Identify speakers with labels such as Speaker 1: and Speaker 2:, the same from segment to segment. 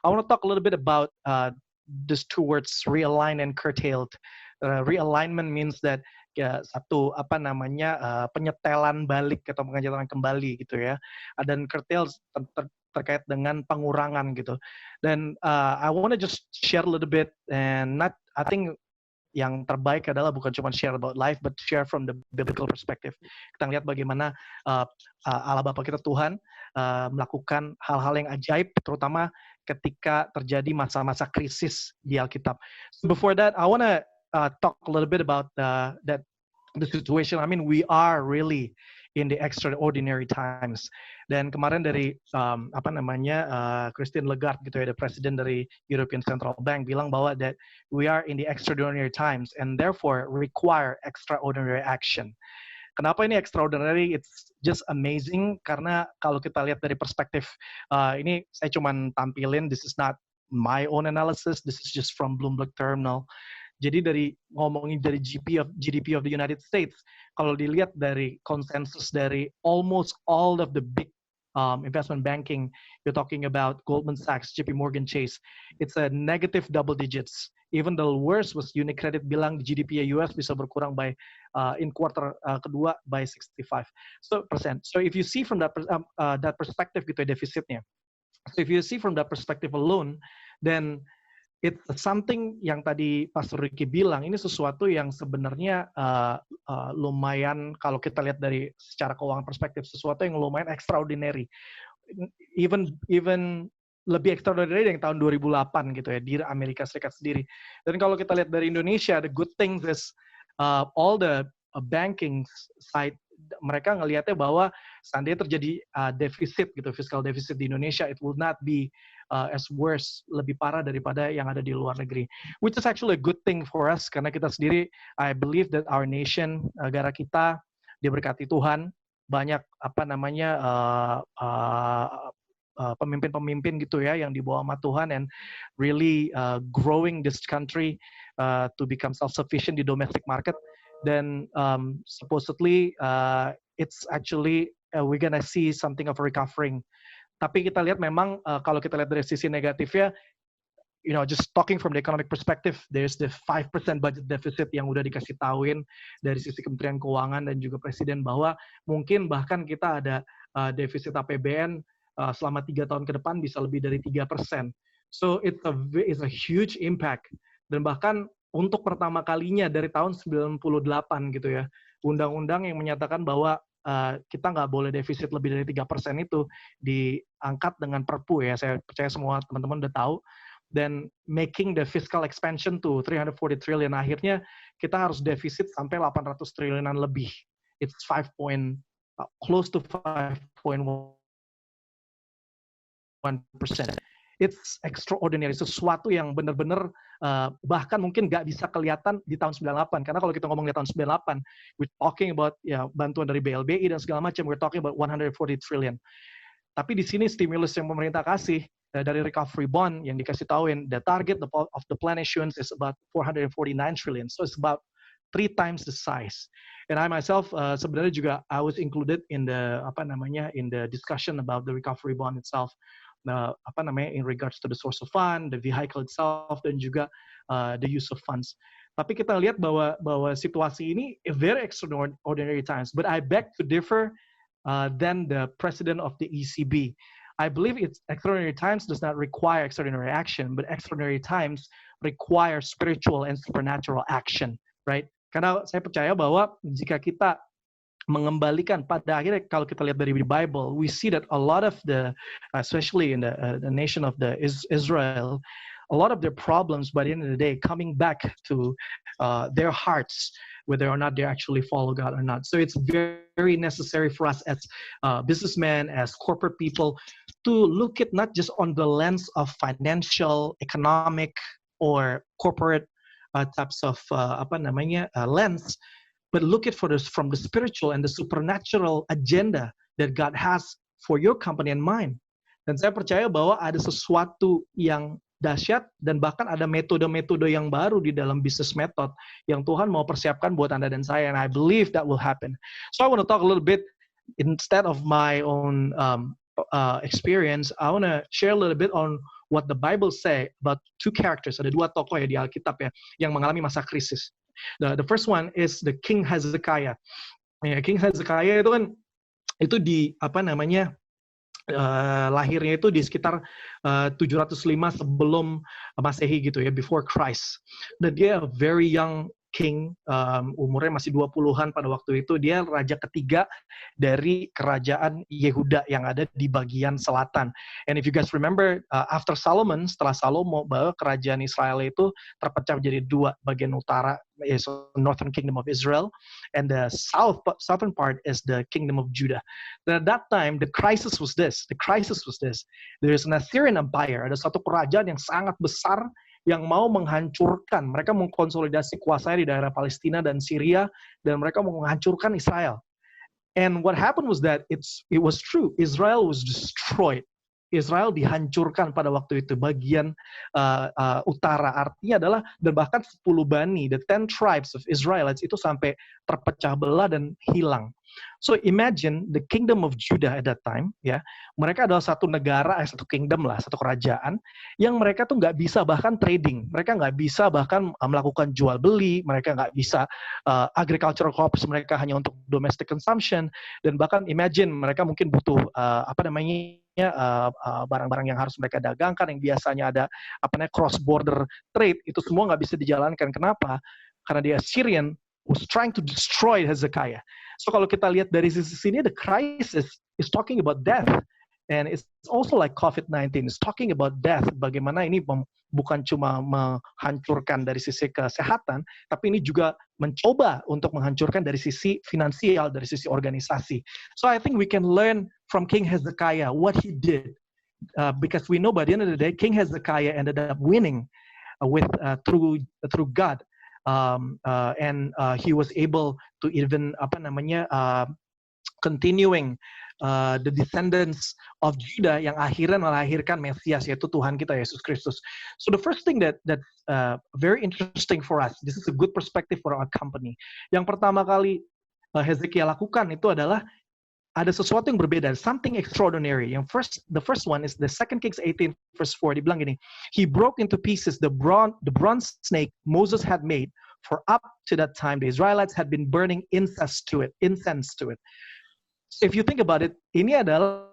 Speaker 1: I want to talk a little bit about these two words, realign and curtailed. Realignment means that satu penyetelan balik atau penyetelan kembali gitu ya. Dan curtail terkait dengan pengurangan gitu. Dan I want to just share a little bit and I think yang terbaik adalah bukan cuma share about life, but share from the biblical perspective. Kita lihat bagaimana Allah Bapa kita Tuhan melakukan hal-hal yang ajaib, terutama ketika terjadi masa-masa krisis di Alkitab. So before that, I want to talk a little bit about the situation. I mean, we are really in the extraordinary times. Dan kemarin dari Christine Lagarde gitu ya, the president dari European Central Bank bilang bahwa that we are in the extraordinary times and therefore require extraordinary action. Kenapa ini extraordinary? It's just amazing karena kalau kita lihat dari perspektif ini saya cuman tampilin, this is not my own analysis, this is just from Bloomberg Terminal. Jadi ngomongin dari GDP of the United States, kalau dilihat dari konsensus dari almost all of the big investment banking, you're talking about Goldman Sachs, JP Morgan Chase, it's a negative double digits. Even the worst was UniCredit bilang GDP US bisa berkurang by in quarter kedua by 65%. So if you see from that perspective gitu ya defisitnya. So if you see from that perspective alone, then it's something yang tadi Pastor Ricky bilang, ini sesuatu yang sebenarnya lumayan, kalau kita lihat dari secara keuangan perspektif, sesuatu yang lumayan extraordinary. Even lebih extraordinary dari tahun 2008 gitu ya, di Amerika Serikat sendiri. Dan kalau kita lihat dari Indonesia, the good things is all the banking side, mereka ngelihatnya bahwa seandainya terjadi defisit gitu, fiscal deficit di Indonesia, it will not be as worse, lebih parah daripada yang ada di luar negeri. Which is actually a good thing for us, karena kita sendiri, I believe that our nation, negara kita, diberkati Tuhan, banyak pemimpin-pemimpin gitu ya, yang dibawa sama Tuhan, and really growing this country to become self-sufficient di domestic market. Dan supposedly it's actually we're gonna see something of a recovering. Tapi kita lihat memang kalau kita lihat dari sisi negatifnya, you know, just talking from the economic perspective, there's the 5% budget deficit yang udah dikasih tahuin dari sisi Kementerian Keuangan dan juga Presiden, bahwa mungkin bahkan kita ada defisit APBN selama 3 tahun ke depan bisa lebih dari 3%. So it's a huge impact. Dan bahkan untuk pertama kalinya dari tahun 98 gitu ya, undang-undang yang menyatakan bahwa kita nggak boleh defisit lebih dari 3% itu diangkat dengan Perpu ya, saya percaya semua teman-teman udah tahu, dan making the fiscal expansion to 340 trillion, akhirnya kita harus defisit sampai 800 triliunan lebih. It's close to 5.1%. It's extraordinary, sesuatu yang benar-benar bahkan mungkin nggak bisa kelihatan di tahun 98. Karena kalau kita ngomong di tahun 98, we're talking about ya bantuan dari BLBI dan segala macam, we're talking about 140 trillion. Tapi di sini stimulus yang pemerintah kasih dari recovery bond yang dikasih tahuin, the target of the plan issuance is about 449 trillion. So it's about 3 times the size. And I myself sebenarnya juga I was included in the in the discussion about the recovery bond itself. In regards to the source of fund, the vehicle itself, dan juga the use of funds. Tapi kita lihat bahwa situasi ini very extraordinary times. But I beg to differ than the president of the ECB. I believe it's extraordinary times does not require extraordinary action, but extraordinary times require spiritual and supernatural action, right? Karena saya percaya bahwa jika kita mengembalikan pada akhirnya, kalau kita lihat dari Bible, we see that a lot of especially in the nation of the Israel, a lot of their problems by the end of the day coming back to their hearts, whether or not they actually follow God or not. So it's very, very necessary for us as businessmen, as corporate people, to look at not just on the lens of financial, economic, or corporate types of lens, but look at from the spiritual and the supernatural agenda that God has for your company and mine. Dan saya percaya bahwa ada sesuatu yang dahsyat dan bahkan ada metode-metode yang baru di dalam business method yang Tuhan mau persiapkan buat Anda dan saya. And I believe that will happen. So I want to talk a little bit, instead of my own experience, I want to share a little bit on what the Bible say about two characters. Ada dua tokoh ya di Alkitab ya yang mengalami masa krisis. The first one is the King Hezekiah. Ya, King Hezekiah itu kan itu di apa namanya lahirnya itu di sekitar 705 sebelum Masehi gitu ya, before Christ. Dan dia very young king, umurnya masih 20-an pada waktu itu. Dia raja ketiga dari kerajaan Yehuda yang ada di bagian selatan. And if you guys remember, after Solomon, setelah Salomo, bahwa kerajaan Israel itu terpecah menjadi dua, bagian utara is northern kingdom of Israel, and the southern part is the kingdom of Judah. And at that time, the crisis was this. There is an Assyrian Empire, ada satu kerajaan yang sangat besar yang mau menghancurkan, mereka mengkonsolidasi kuasanya di daerah Palestina dan Syria, dan mereka mau menghancurkan Israel. And what happened was that it was true. Israel was destroyed. Israel dihancurkan pada waktu itu, bagian utara. Artinya adalah, dan bahkan 10 bani, the 10 tribes of Israelites itu sampai terpecah belah dan hilang. So imagine the kingdom of Judah at that time, ya, mereka adalah satu negara, satu kingdom lah, satu kerajaan, yang mereka tuh nggak bisa bahkan trading, mereka nggak bisa bahkan melakukan jual beli, mereka nggak bisa agricultural crops, mereka hanya untuk domestic consumption, dan bahkan imagine mereka mungkin butuh barang-barang yang harus mereka dagangkan, yang biasanya ada cross border trade, itu semua nggak bisa dijalankan. Kenapa? Karena the Assyrian was trying to destroy Hezekiah. So kalau kita lihat dari sisi sini, the crisis is talking about death. And it's also like COVID-19, it's talking about death. Bagaimana ini bukan cuma menghancurkan dari sisi kesehatan, tapi ini juga mencoba untuk menghancurkan dari sisi finansial, dari sisi organisasi. So I think we can learn from King Hezekiah what he did. Because we know by the end of the day, King Hezekiah ended up winning through God. And he was able to even continuing the descendants of Judah yang akhirnya melahirkan Mesias, yaitu Tuhan kita Yesus Kristus. So the first thing that's very interesting for us, this is a good perspective for our company. Yang pertama kali Hezekiah lakukan itu adalah ada sesuatu yang berbeda, something extraordinary. The first one is the 2 Kings 18 verse 4. Dibilang gini, he broke into pieces the bronze snake Moses had made, for up to that time the Israelites had been burning incense to it. If you think about it, ini adalah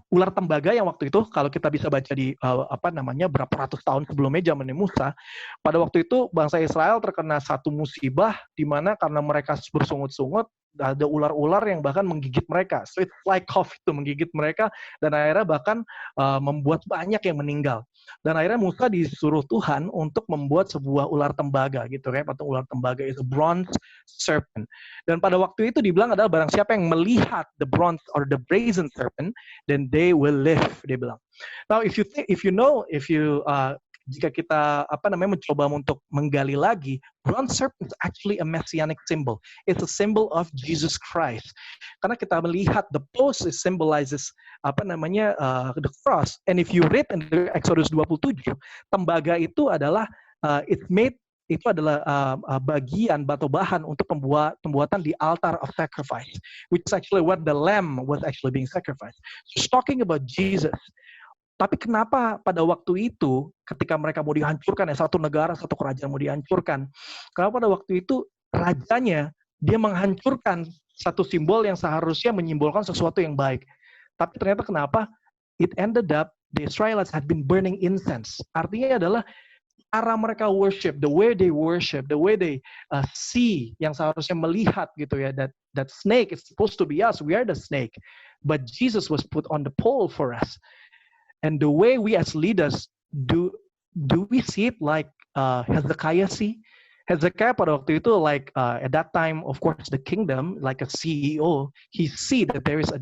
Speaker 1: ular tembaga yang waktu itu, kalau kita bisa baca di berapa ratus tahun sebelumnya zaman Musa, pada waktu itu bangsa Israel terkena satu musibah di mana karena mereka bersungut-sungut, ada ular-ular yang bahkan menggigit mereka. So it's like COVID itu menggigit mereka, dan akhirnya bahkan membuat banyak yang meninggal. Dan akhirnya Musa disuruh Tuhan untuk membuat sebuah ular tembaga gitu ya. Patung ular tembaga is a bronze serpent. Dan pada waktu itu dibilang adalah barang siapa yang melihat the bronze or the brazen serpent, then they will live, dia bilang. Now jika kita mencoba untuk menggali lagi, bronze serpent is actually a messianic symbol. It's a symbol of Jesus Christ. Karena kita melihat the post symbolizes the cross. And if you read in Exodus 27, tembaga itu adalah itu adalah bagian atau bahan untuk pembuatan di altar of sacrifice, which is actually what the lamb was actually being sacrificed. So it's talking about Jesus. Tapi kenapa pada waktu itu, ketika mereka mau dihancurkan, satu negara, satu kerajaan mau dihancurkan, kenapa pada waktu itu rajanya, dia menghancurkan satu simbol yang seharusnya menyimbolkan sesuatu yang baik. Tapi ternyata kenapa? It ended up, the Israelites had been burning incense. Artinya adalah, cara mereka worship, the way they see, yang seharusnya melihat gitu ya, that snake is supposed to be us, we are the snake. But Jesus was put on the pole for us. And the way we as leaders, do we see it like Hezekiah see? Hezekiah pada waktu itu, like at that time, of course, the kingdom, like a CEO, he see that there is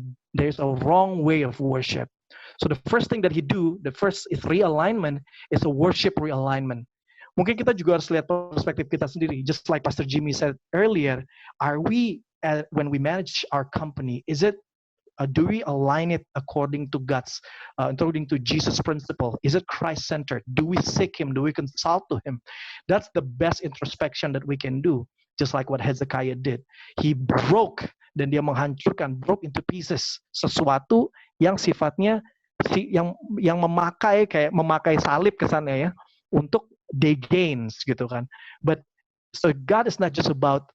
Speaker 1: a wrong way of worship. So the first thing that he do, the first is realignment, is a worship realignment. Mungkin kita juga harus lihat perspektif kita sendiri. Just like Pastor Jimmy said earlier, are we, when we manage our company, do we align it according to Jesus' principle? Is it Christ-centered? Do we seek Him? Do we consult to Him? That's the best introspection that we can do. Just like what Hezekiah did. He broke, dan dia menghancurkan, broke into pieces, sesuatu yang sifatnya yang memakai salib kesannya ya untuk day gains gitu kan. But so God is not just about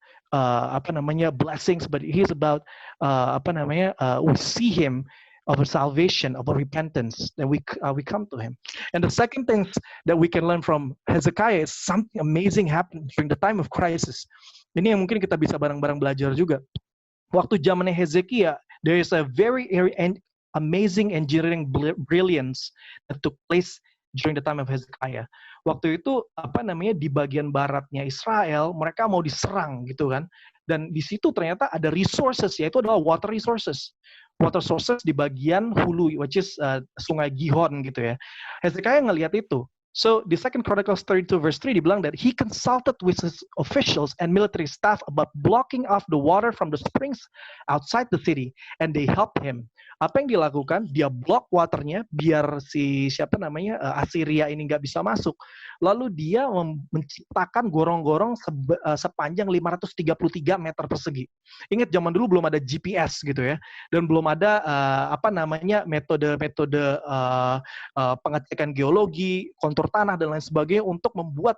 Speaker 1: blessings, but He's about we see Him of a salvation, of a repentance, that we come to Him. And the second thing that we can learn from Hezekiah is something amazing happened during the time of crisis. Ini yang mungkin kita bisa bareng-bareng belajar juga. Waktu zamannya Hezekiah, there is a very amazing engineering brilliance that took place during the time of Hezekiah. Waktu itu di bagian baratnya Israel, mereka mau diserang gitu kan. Dan di situ ternyata ada resources, yaitu adalah water resources. Water sources di bagian hulu, which is Sungai Gihon gitu ya. Hezekiah ngelihat itu. So the 2 Chronicles 32 verse 3 dibilang that he consulted with his officials and military staff about blocking off the water from the springs outside the city, and they helped him. Apa yang dilakukan? Dia block waternya biar Assyria ini nggak bisa masuk. Lalu dia menciptakan gorong-gorong sepanjang 533 meter persegi. Ingat zaman dulu belum ada GPS gitu ya, dan belum ada metode-metode pengecekan geologi, kontur tanah dan lain sebagainya untuk membuat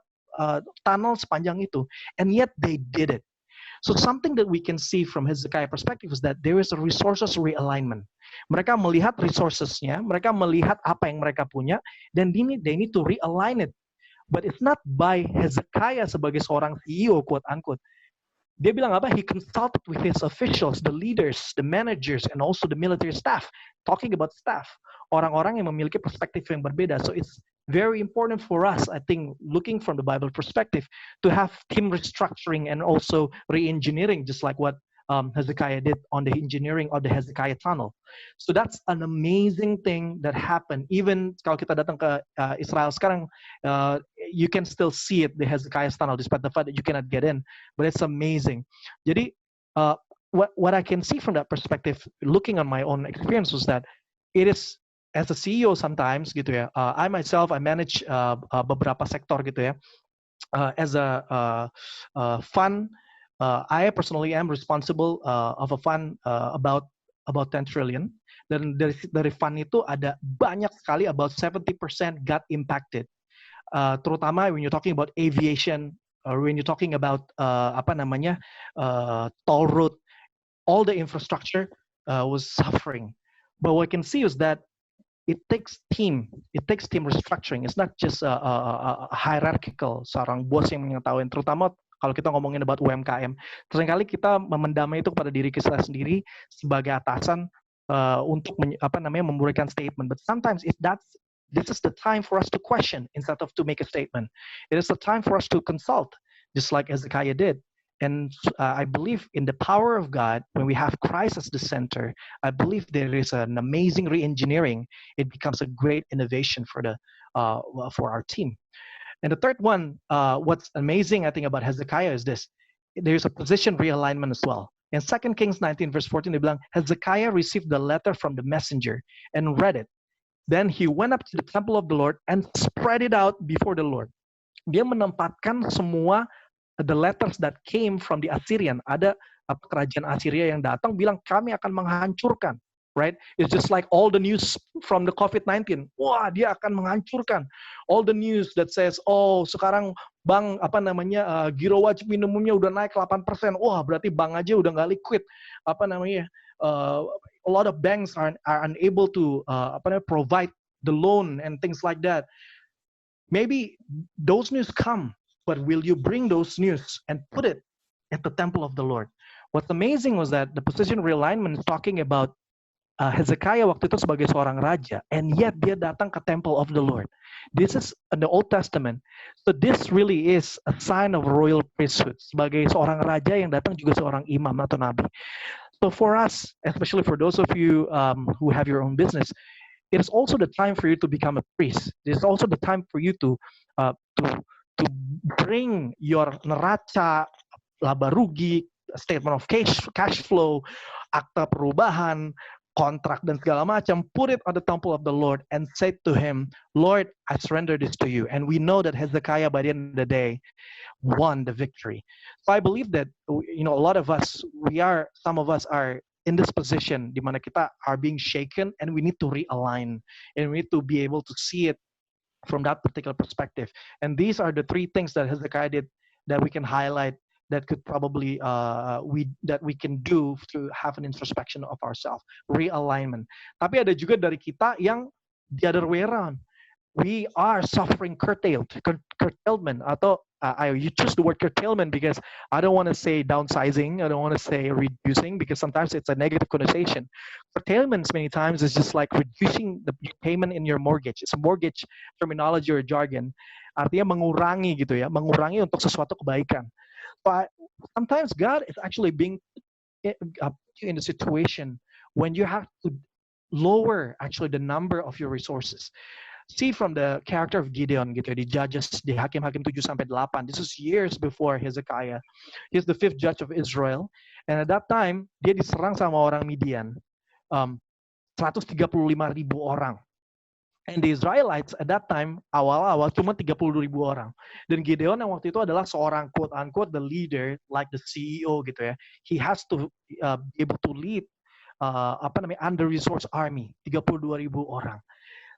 Speaker 1: tunnel sepanjang itu. And yet they did it. So something that we can see from Hezekiah perspective is that there is a resources realignment. Mereka melihat resourcesnya, mereka melihat apa yang mereka punya, dan they need to realign it. But it's not by Hezekiah sebagai seorang CEO, quote unquote. Dia bilang apa? He consulted with his officials, the leaders, the managers, and also the military staff. Talking about staff, orang-orang yang memiliki perspektif yang berbeda. So it's very important for us, I think, looking from the Bible perspective, to have team restructuring and also re-engineering, just like what Hezekiah did on the engineering of the Hezekiah tunnel. So that's an amazing thing that happened. Even kalau kita datang ke Israel sekarang, you can still see it, the Hezekiah tunnel, despite the fact that you cannot get in. But it's amazing. Jadi, what I can see from that perspective, looking on my own experience, was that it is, as a CEO sometimes gitu ya, I myself, I manage beberapa sektor gitu ya. As a fund, I personally am responsible of a fund about 10 trillion. Dan dari fund itu ada banyak sekali, about 70% got impacted. Terutama when you're talking about aviation, or when you're talking about toll road, all the infrastructure was suffering. But what I can see is that it takes team restructuring. It's not just a hierarchical, seorang bos yang mengetahui. Terutama kalau kita ngomongin about UMKM, seringkali kita memendamai itu kepada diri kita sendiri sebagai atasan untuk memberikan statement. But sometimes this is the time for us to question instead of to make a statement. It is the time for us to consult, just like Hezekiah did. And I believe in the power of God. When we have Christ as the center, I believe there is an amazing re-engineering. It becomes a great innovation for our team. And the third one, what's amazing, I think, about Hezekiah is this. There's a position realignment as well. In 2 Kings 19, verse 14, they bilang, Hezekiah received the letter from the messenger and read it. Then he went up to the temple of the Lord and spread it out before the Lord. Dia menempatkan semua the letters that came from the Assyrian. Ada kerajaan Assyria yang datang bilang kami akan menghancurkan, right? It's just like all the news from the COVID-19. Wah, dia akan menghancurkan. All the news that says, oh, sekarang bank giro wajib minimumnya udah naik 8%. Wah, berarti bank aja udah nggak liquid. A lot of banks are unable to provide the loan and things like that. Maybe those news come. But will you bring those news and put it at the temple of the Lord? What's amazing was that the position realignment is talking about Hezekiah waktu itu sebagai seorang raja, and yet dia datang ke temple of the Lord. This is in the Old Testament. So this really is a sign of royal priesthood. Sebagai seorang raja yang datang juga seorang imam atau nabi. So for us, especially for those of you who have your own business, it is also the time for you to become a priest. It is also the time for you to bring your neraca, laba rugi, statement of cash flow, akta perubahan, kontrak dan segala macam, put it on the temple of the Lord and say to him, Lord, I surrender this to you. And we know that Hezekiah, by the end of the day, won the victory. So I believe that, a lot of us, some of us are in this position di mana kita are being shaken and we need to realign and we need to be able to see it from that particular perspective. And these are the three things that Hezekiah did that we can highlight that could probably we can do to have an introspection of ourselves, realignment. Tapi ada juga dari kita yang the other way around. We are suffering curtailment atau you choose the word curtailment because I don't want to say downsizing, I don't want to say reducing because sometimes it's a negative connotation. Curtailment many times is just like reducing the payment in your mortgage. It's a mortgage terminology or jargon. Artinya mengurangi gitu ya, mengurangi untuk sesuatu kebaikan. But sometimes God is actually being in a situation when you have to lower actually the number of your resources. See from the character of Gideon gitu di Judges di Hakim-Hakim 7-8. This is years before Hezekiah. He's the 5th judge of Israel, and at that time dia diserang sama orang Midian, 135.000 orang. And the Israelites at that time awal-awal cuma 32.000 orang. Dan Gideon yang waktu itu adalah seorang quote unquote the leader, like the CEO gitu ya. He has to be able to lead under-resourced army 32.000 orang.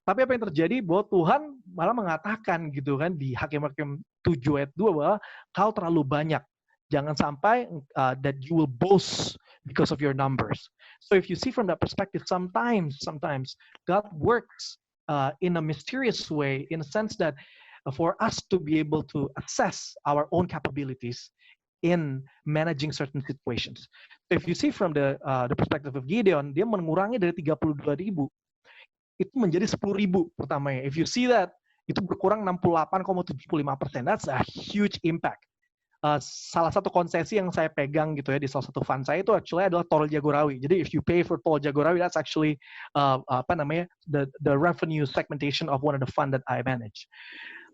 Speaker 1: Tapi apa yang terjadi bahwa Tuhan malah mengatakan gitu kan di Hakim-Hakim 7:2 bahwa kau terlalu banyak. Jangan sampai that you will boast because of your numbers. So if you see from that perspective, sometimes God works in a mysterious way, in a sense that for us to be able to assess our own capabilities in managing certain situations. So if you see from the perspective of Gideon, dia mengurangi dari 32.000 itu menjadi 10.000 pertamanya. If you see that, itu berkurang 68,75%. That's a huge impact. Salah satu konsesi yang saya pegang gitu ya di salah satu fund saya itu actually adalah Tol Jagorawi. Jadi if you pay for Tol Jagorawi, that's actually the revenue segmentation of one of the fund that I manage.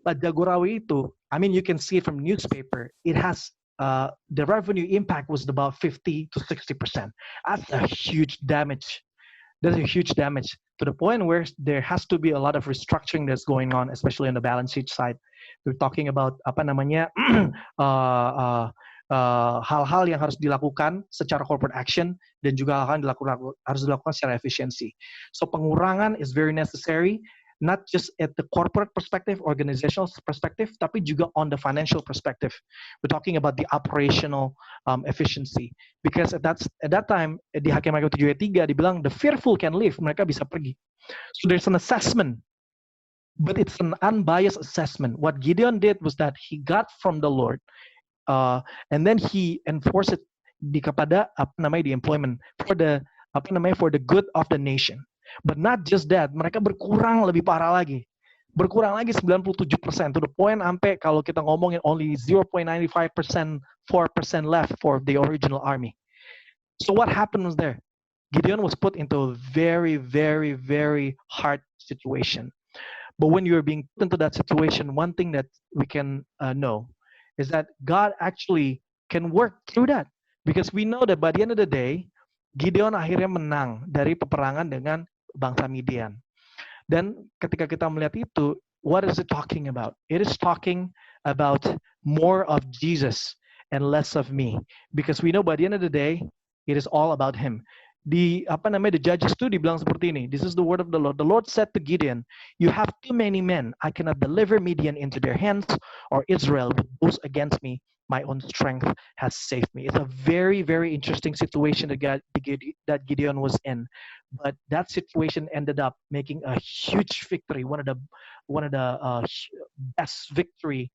Speaker 1: But Jagorawi itu, I mean you can see it from newspaper, it has the revenue impact was about 50 to 60%. That's a huge damage. That's a huge damage to the point where there has to be a lot of restructuring that's going on, especially on the balance sheet side. We're talking about hal-hal yang harus dilakukan secara corporate action dan juga hal-hal yang harus dilakukan secara efisiensi. So pengurangan is very necessary, not just at the corporate perspective, organizational perspective, tapi juga on the financial perspective. We're talking about the operational efficiency. Because at that time, di Hakim-Hakim 7:3 dibilang, the fearful can live, mereka bisa pergi. So there's an assessment, but it's an unbiased assessment. What Gideon did was that he got from the Lord, and then he enforced it kepada the employment for the good of the nation. But not just that, mereka berkurang lebih parah lagi. Berkurang lagi 97%, to the point sampai kalau kita ngomongin only 0.95%, 4% left for the original army. So what happened was there? Gideon was put into a very, very, very hard situation. But when you're being put into that situation, one thing that we can know is that God actually can work through that. Because we know that by the end of the day, Gideon akhirnya menang dari peperangan dengan bangsa Midian. Dan ketika kita melihat itu, what is it talking about? It is talking about more of Jesus and less of me. Because we know by the end of the day, it is all about Him. The Judges 2 dibilang seperti ini. This is the word of the Lord. The Lord said to Gideon, you have too many men. I cannot deliver Midian into their hands, or Israel will boast against me. My own strength has saved me. It's a very, very interesting situation that Gideon was in. But that situation ended up making a huge victory, one of the best victory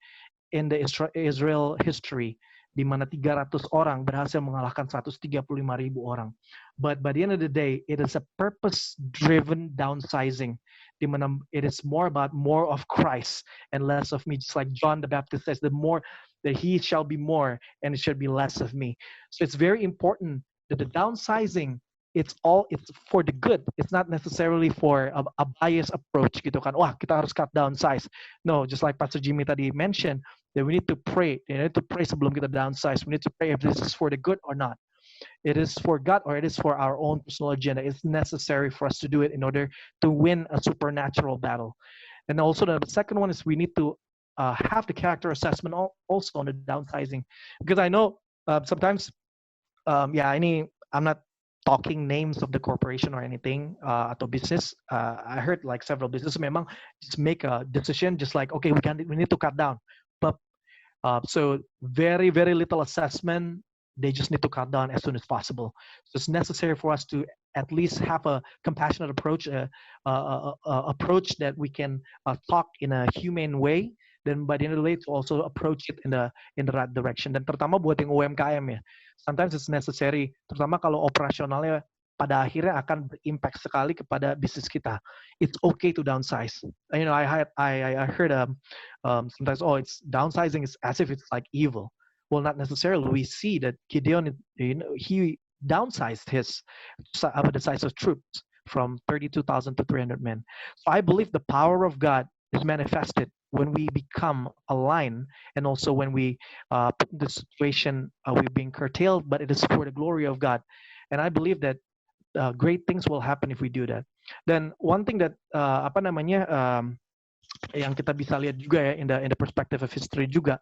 Speaker 1: in the Israel history, di mana 300 orang berhasil mengalahkan 135.000 orang. But by the end of the day, it is a purpose-driven downsizing, di mana it is more about more of Christ and less of me. Just like John the Baptist says, that he shall be more and it should be less of me. So it's very important that the downsizing, it's for the good. It's not necessarily for a biased approach gitu kan. Wah, kita harus cut downsize. No, just like Pastor Jimmy tadi mentioned, that we need to pray. We need to pray sebelum kita downsize. We need to pray if this is for the good or not. It is for God or it is for our own personal agenda. It's necessary for us to do it in order to win a supernatural battle. And also the second one is we need to have the character assessment also on the downsizing, because I know sometimes I'm not talking names of the corporation or anything atau business. I heard like several businesses memang just make a decision, just like okay, we need to cut down, but so very very little assessment. They just need to cut down as soon as possible. So it's necessary for us to at least have a compassionate approach, approach that we can talk in a humane way. Then by the end of the day, to also approach it in the right direction. Dan terutama buat yang UMKM ya, sometimes it's necessary, terutama kalau operasionalnya pada akhirnya akan berimpact sekali kepada bisnis kita. It's okay to downsize. You know, I heard sometimes, oh, it's downsizing is as if it's like evil. Well, not necessarily. We see that Gideon, you know, he downsized the size of troops from 32,000 to 300 men. So I believe the power of God is manifested when we become aligned, and also when we put in the situation we're being curtailed, but it is for the glory of God. And I believe that great things will happen if we do that. Then one thing that yang kita bisa lihat juga ya in the perspective of history juga,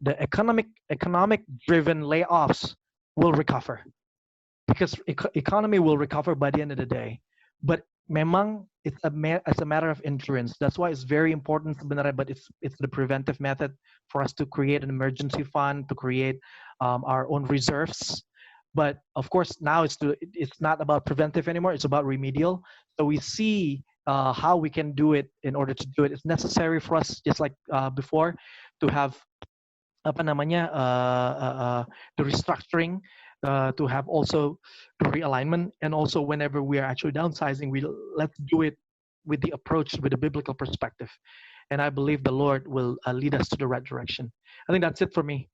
Speaker 1: the economic driven layoffs will recover, because economy will recover by the end of the day. But memang it's a matter of endurance. That's why it's very important sebenarnya, but it's the preventive method for us to create an emergency fund, to create our own reserves. But of course now it's not about preventive anymore, it's about remedial. So we see how we can do it. In order to do it, it's necessary for us, just like before, to have the restructuring, to have also the realignment, and also whenever we are actually downsizing, let's do it with the approach, with the biblical perspective. And I believe the Lord will lead us to the right direction. I think that's it for me.